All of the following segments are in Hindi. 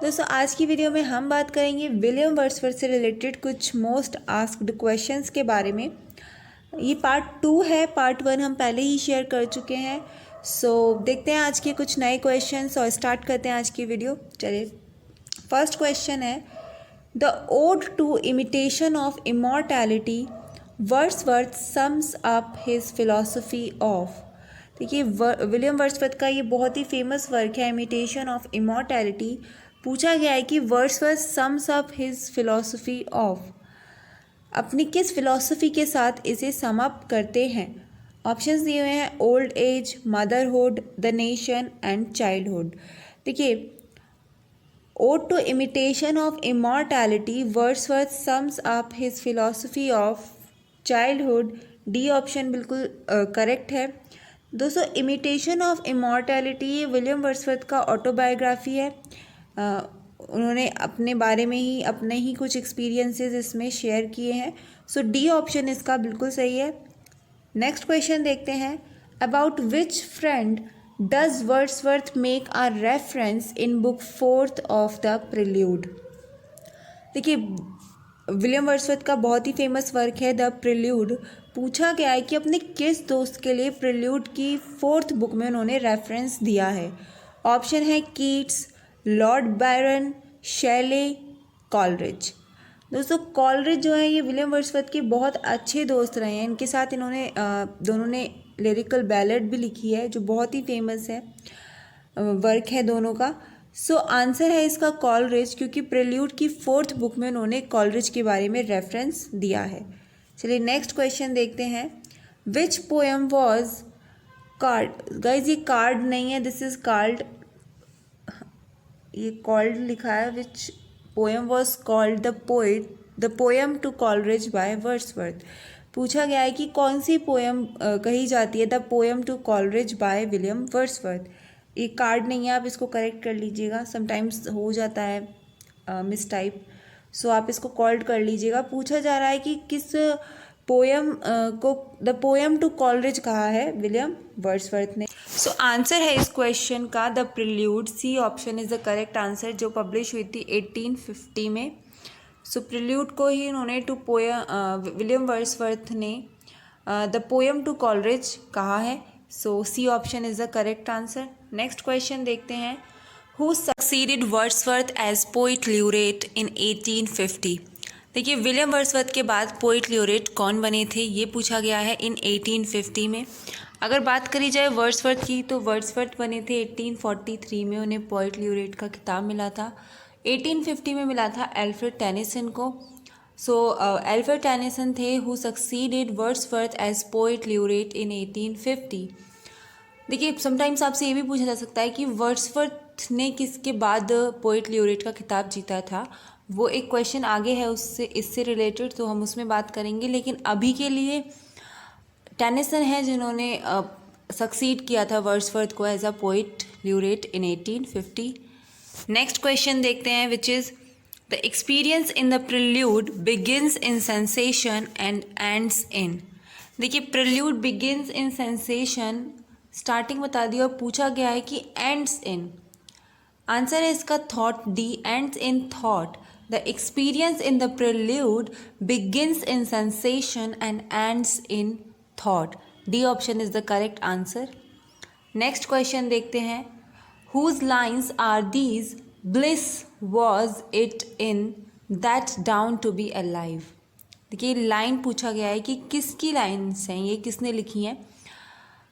दोस्तों आज की वीडियो में हम बात करेंगे विलियम वर्ड्सवर्थ से रिलेटेड कुछ मोस्ट आस्क्ड क्वेश्चंस के बारे में। ये पार्ट 2 है, पार्ट 1 हम पहले ही शेयर कर चुके हैं। सो देखते हैं आज के कुछ नए क्वेश्चंस और स्टार्ट करते हैं आज की वीडियो। चलिए, फर्स्ट क्वेश्चन है, the ode to imitation of immortality Wordsworth sums up his philosophy of. देखिए, विलियम वर्ड्सवर्थ का ये बहुत ही फेमस वर्क है इमिटेशन ऑफ इमॉर्टैलिटी। पूछा गया है कि Wordsworth sums up his philosophy of, अपनी किस फिलॉसफी के साथ इसे सम अप करते हैं। ऑप्शंस दिए हुए हैं, old age, motherhood, the nation and childhood. देखिए, ode to imitation of immortality Wordsworth sums up his philosophy of childhood, D option बिल्कुल करेक्ट है। दोस्तों, इमिटेशन ऑफ इमॉर्टैलिटी ये विलियम वर्ड्सवर्थ का ऑटोबायोग्राफी है। उन्होंने अपने बारे में ही अपने ही कुछ एक्सपीरियंसेस इसमें शेयर किए हैं। सो डी ऑप्शन इसका बिल्कुल सही है। नेक्स्ट क्वेश्चन देखते हैं, about which friend does Wordsworth make a reference in book 4th of the prelude. देखिए, विलियम वर्ड्सवर्थ का बहुत ही फेमस वर्क है द प्रिल्यूड। पूछा गया है कि अपने किस दोस्त के लिए प्रिल्यूड की 4th बुक में उन्होंने रेफरेंस दिया है। ऑप्शन है कीट्स, लॉर्ड बायरन, शेले, कॉलरिज। दोस्तों, कॉलरिज जो है ये विलियम वर्ड्सवर्थ के बहुत अच्छे दोस्त रहे हैं। इनके साथ इन्होंने दोनों ने लिरिकल बैलेड भी लिखी है जो बहुत ही फेमस है, वर्क है दोनों का। सो आंसर है इसका कॉलरिज, क्योंकि प्रिल्यूड की 4th बुक में उन्होंने कॉलरिज के बारे में रेफरेंस दिया है। चलिए नेक्स्ट क्वेश्चन देखते हैं, which poem was card. Guys, ये कार्ड नहीं है, दिस इज कार्ड, ये कॉल्ड लिखा है। Which poem was called the poem to Coleridge by Wordsworth. पूछा गया है कि कौन सी पोएम कही जाती है the poem to Coleridge by William Wordsworth. ये कार्ड नहीं है, आप इसको करेक्ट कर लीजिएगा, समटाइम्स हो जाता है मिस टाइप। सो आप इसको कॉल्ड कर लीजिएगा। पूछा जा रहा है कि किस पोएम को द पोएम टू कॉलरिज कहा है विलियम वर्ड्सवर्थ ने। सो आंसर है इस क्वेश्चन का the prelude, C option is the correct answer, जो पब्लिश हुई थी 1850 में। सो प्रिल्यूड को ही उन्होंने विलियम वर्ड्सवर्थ ने द पोएम टू कॉलरिज कहा है। So C option is the correct answer. Next question देखते हैं, who succeeded Wordsworth as poet laureate in 1850। देखिए, विलियम वर्ड्सवर्थ के बाद पोइट ल्यूरेट कौन बने थे ये पूछा गया है इन 1850 में। अगर बात करी जाए वर्ड्सवर्थ की तो वर्ड्सवर्थ बने थे 1843 में, उन्हें पोइट ल्यूरेट का खिताब मिला था। 1850 में मिला था एल्फ्रेड टेनिसन को। सो एल्फ्रेड टेनिसन थे who succeeded Wordsworth as poet laureate in 1850। देखिए, समटाइम्स आपसे ये भी पूछा जा सकता है कि वर्ड्सवर्थ ने किसके बाद पोइट ल्यूरेट का खिताब जीता था। वो एक क्वेश्चन आगे है उससे इससे रिलेटेड, तो हम उसमें बात करेंगे। लेकिन अभी के लिए टेनिसन है जिन्होंने सक्सीड किया था वर्ड्सवर्थ को as a poet laureate in 1850। Next question देखते हैं, which is the experience in the prelude begins in sensation and ends in. देखिए, prelude begins in sensation, starting बता दी, और पूछा गया है कि एंड्स इन। आंसर है इसका thought, D, ends in thought. The experience in the prelude begins in sensation and ends in thought, D option is the correct answer. Next question देखते हैं, whose lines are these, bliss was it in that dawn to be alive. देखिए, लाइन पूछा गया है कि किसकी लाइन्स हैं, ये किसने लिखी हैं।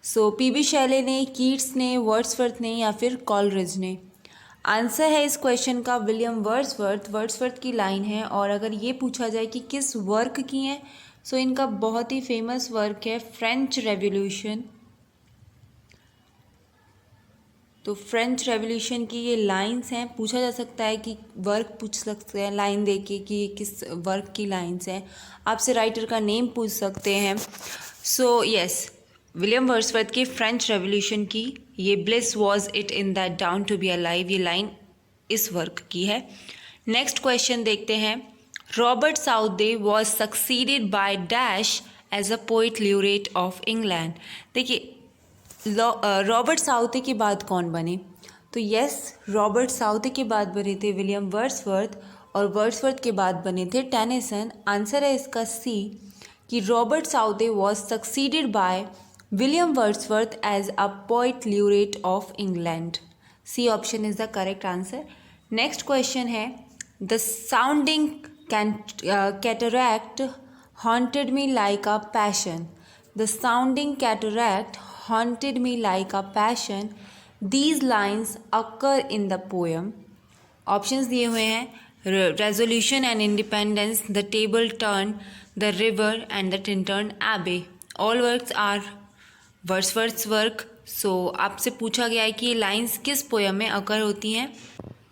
सो पीबी शेले ने, कीट्स ने, वर्ड्सवर्थ ने, या फिर कॉलरिज ने। आंसर है इस क्वेश्चन का विलियम वर्ड्सवर्थ की लाइन है। और अगर ये पूछा जाए कि किस वर्क की हैं, सो इनका बहुत ही फेमस वर्क है फ्रेंच रेवोल्यूशन। तो फ्रेंच रेवोल्यूशन की ये लाइंस हैं। पूछा जा सकता है कि वर्क पूछ सकते हैं लाइन देके कि ये किस वर्क की लाइंस हैं। आपसे राइटर का नेम पूछ सकते हैं। सो यस, विलियम वर्ड्सवर्थ की फ्रेंच रेवोल्यूशन की ये bliss was it in that dawn to be alive, ये लाइन इस वर्क की है। नेक्स्ट क्वेश्चन देखते हैं, Robert Southey was succeeded by dash as a poet laureate of England. देखिए, रॉबर्ट साउथे के बाद कौन बने। तो यस, रॉबर्ट साउथी के बाद बने थे विलियम वर्ड्सवर्थ और वर्ड्सवर्थ के बाद बने थे टेनिसन। आंसर है इसका सी कि Robert Southey was succeeded by William Wordsworth as a poet laureate of England. C option is the correct answer. Next question है the sounding cataract haunted me like a passion. The sounding cataract haunted me like a passion. These lines occur in the poem. Options दिए हुए हैं resolution and independence, the table turn, the river and the Tintern Abbey. All works are Wordsworth work. So आपसे पूछा गया है कि ये लाइन्स किस पोएम में अकर होती हैं।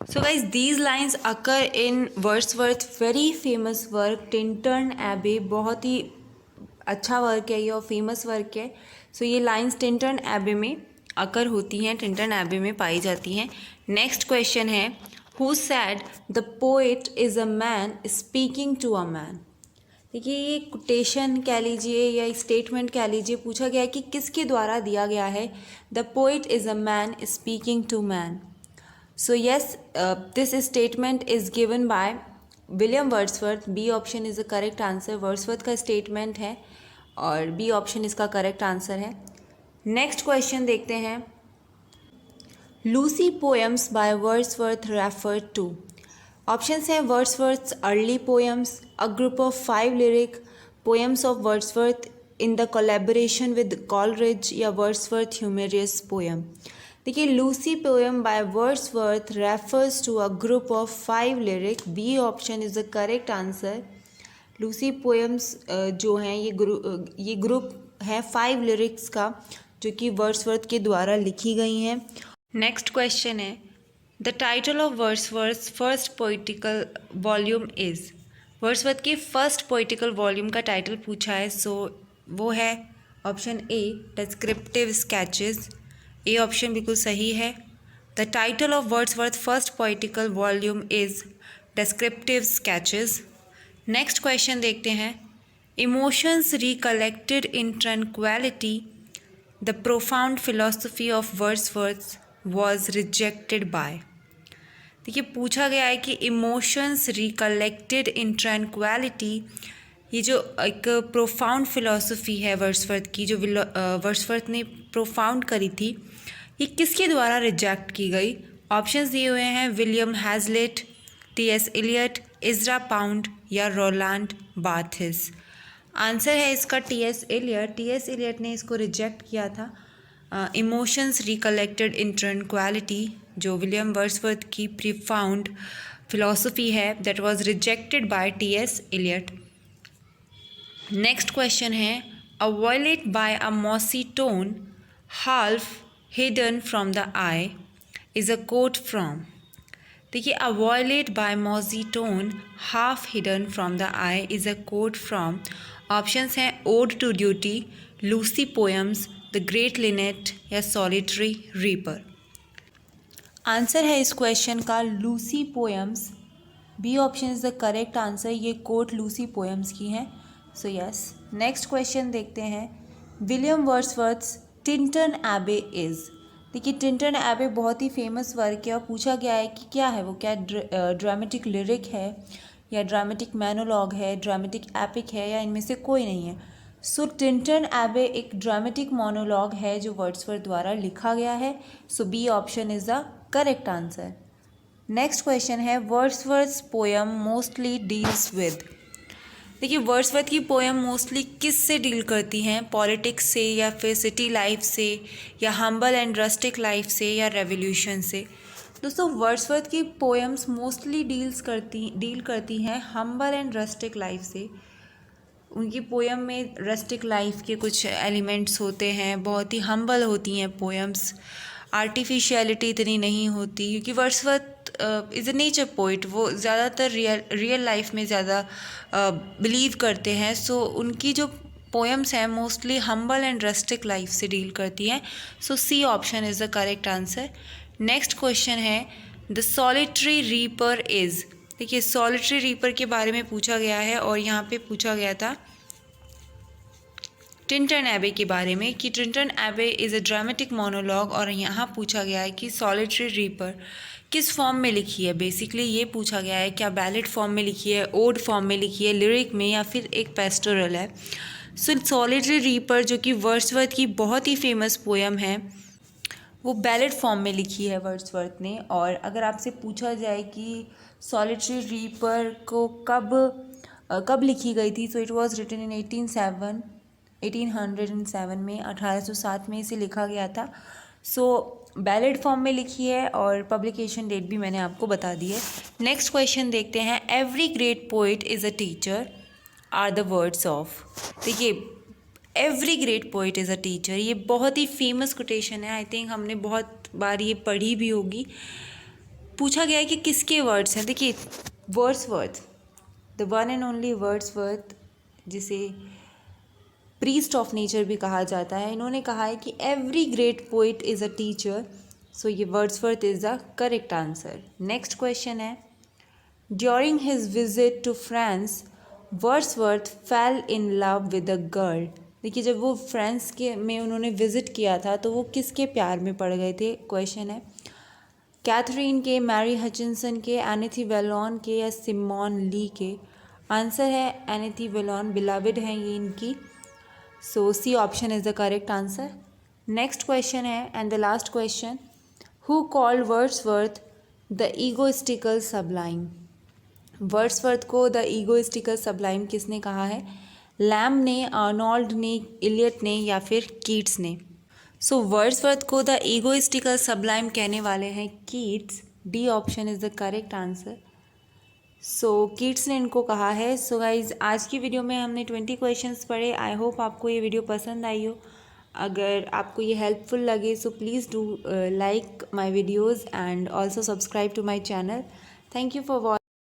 So guys these lines occur in Wordsworth very famous work Tintern एबे। बहुत ही अच्छा वर्क है ये और फेमस वर्क है। सो ये लाइन्स टिंटर्न एबे में अकर होती हैं, टिंटर्न एबे में पाई जाती हैं। नेक्स्ट क्वेश्चन है who said the poet is a man speaking to a man. देखिए ये कोटेशन कह लीजिए या स्टेटमेंट कह लीजिए, पूछा गया है कि किसके द्वारा दिया गया है। The poet is a man speaking to man. So yes, this statement is given by William Wordsworth. B option is the correct answer. Wordsworth का स्टेटमेंट है और बी ऑप्शन इसका करेक्ट आंसर है। नेक्स्ट क्वेश्चन देखते हैं Lucy poems by Wordsworth refer to. Options हैं Wordsworth's early poems, a group of 5 lyric poems of Wordsworth in the collaboration with Coleridge या वर्ड्सवर्थ ह्यूमरियस पोएम। देखिए Lucy poem by Wordsworth refers to a group of 5 lyric. B option is the correct answer. Lucy poems जो हैं ये ग्रुप है 5 लिरिक्स का जो कि वर्ड्सवर्थ के द्वारा लिखी गई हैं। नेक्स्ट क्वेश्चन है the title of Wordsworth's first poetical volume is. Wordsworth के फर्स्ट पोइटिकल वॉल्यूम का टाइटल पूछा है। सो वो है option A descriptive sketches. A option बिल्कुल सही है। The title of Wordsworth first poetical volume is descriptive sketches. Next question देखते हैं emotions recollected in tranquillity the profound philosophy of Wordsworth was rejected by. देखिए पूछा गया है कि इमोशंस रिकलेक्टेड इन ट्रैंक्विलिटी, ये जो एक प्रोफाउंड फिलॉसफी है वर्ड्सवर्थ की जो वर्ड्सवर्थ ने प्रोफाउंड करी थी, ये किसके द्वारा रिजेक्ट की गई। ऑप्शंस दिए हुए हैं William Hazlitt, T S. Eliot, Ezra Pound या रोलैंड बार्थेस। आंसर है इसका टी.एस. एलियट। टी.एस. एलियट ने इसको रिजेक्ट किया था। इमोशंस रिकलेक्टेड इन ट्रैंक्विलिटी जो विलियम वर्ड्सवर्थ की प्रोफाउंड फिलॉसफी है that was rejected by T S. Eliot. Next question है a violet by a mossy stone half hidden from the eye is a quote from. देखिए a violet by mossy stone half hidden from the eye is a quote from. Options हैं ode to duty, Lucy poems, the great linnet या सॉलिटरी रीपर। आंसर है इस क्वेश्चन का Lucy poems. B option is the correct answer. ये कोट लूसी पोएम्स की हैं। सो यस, नेक्स्ट क्वेश्चन देखते हैं William Wordsworth's Tintern Abbey is. देखिए टिंटन एबे बहुत ही फेमस वर्क है और पूछा गया है कि क्या है वो, क्या ड्रामेटिक लिरिक है या ड्रामेटिक मोनोलॉग है, ड्रामेटिक एपिक है या इनमें से कोई नहीं है। सो टिंटन एबे एक ड्रामेटिक मोनोलॉग है जो वर्ड्सवर्थ द्वारा लिखा गया है। So B option is the correct answer. Next question है Wordsworth poem mostly deals with. देखिए वर्ड्सवर्थ की पोएम मोस्टली किस से डील करती हैं, पॉलिटिक्स से या फिर सिटी लाइफ से या हम्बल एंड रस्टिक लाइफ से या रेवोल्यूशन से। दोस्तों वर्ड्सवर्थ की पोएम्स मोस्टली डील करती हैं हम्बल एंड रस्टिक लाइफ से। उनकी पोएम में रस्टिक लाइफ के कुछ एलिमेंट्स होते हैं, बहुत ही हम्बल होती हैं पोएम्स, आर्टिफिशियलिटी इतनी नहीं होती क्योंकि Wordsworth is a nature poet. वो ज़्यादातर रियल लाइफ में ज़्यादा बिलीव करते हैं। सो उनकी जो पोएम्स हैं mostly humble and rustic life से डील करती हैं। So C option is the correct answer. Next question है द सॉलिटरी रीपर इज़। देखिए सॉलिटरी रीपर के बारे में पूछा गया है और यहाँ पे पूछा गया था टिंटन एबे के बारे में कि Tintern Abbey is a dramatic monologue, और यहाँ पूछा गया है कि सॉलिटरी रीपर किस फॉर्म में लिखी है। बेसिकली ये पूछा गया है क्या बैलेड फॉर्म में लिखी है, ओड फॉर्म में लिखी है, लिरिक में, या फिर एक पेस्टोरल है। सो सॉलिटरी रीपर जो कि वर्ड्सवर्थ की बहुत ही फेमस पोएम है वो बैलेड फॉर्म में लिखी है वर्ड्सवर्थ ने। और अगर आपसे पूछा जाए कि सॉलिटरी रीपर को कब लिखी गई थी, so it was written in 1807 में, 1807 में इसे लिखा गया था। सो बैलेड फॉर्म में लिखी है और पब्लिकेशन डेट भी मैंने आपको बता दी है। नेक्स्ट क्वेश्चन देखते हैं। Every great poet is a teacher are the words of. देखिए, every great poet is a teacher, ये बहुत ही फेमस कोटेशन है। आई थिंक हमने बहुत बार ये पढ़ी भी होगी। पूछा गया है कि किसके वर्ड्स हैं। देखिए, Wordsworth, the one and only Wordsworth, जिसे प्रीस्ट ऑफ नेचर भी कहा जाता है, इन्होंने कहा है कि every great poet is a teacher. So ये Wordsworth is the correct answer. Next question है। During his visit to France Wordsworth fell in love with a girl. देखिए, जब वो फ्रांस के में उन्होंने विज़िट किया था तो वो किसके प्यार में पड़ गए थे। क्वेश्चन है कैथरीन के, मैरी हचिंसन के, एनिथी वेलोन के, या सिमोन ली के। आंसर है एनिथी वेलोन, बिलवेड हैं ये इनकी। So C option is the correct answer. Next question है and the last question. Who called Wordsworth the egoistical sublime. Wordsworth को द ईगोइस्टिकल सबलाइम किसने कहा है। लैम ने, आर्नोल्ड ने, इलियट ने, या फिर कीट्स ने। सो वर्ड्सवर्थ को द ईगोइस्टिकल सबलाइम कहने वाले हैं Keats. D option is the correct answer. So Keats ने इनको कहा है। सो गाइज, आज की वीडियो में हमने 20 क्वेश्चंस पढ़े। आई होप आपको ये वीडियो पसंद आई हो। अगर आपको ये हेल्पफुल लगे so please do like my videos and also subscribe to my channel. Thank you for watching.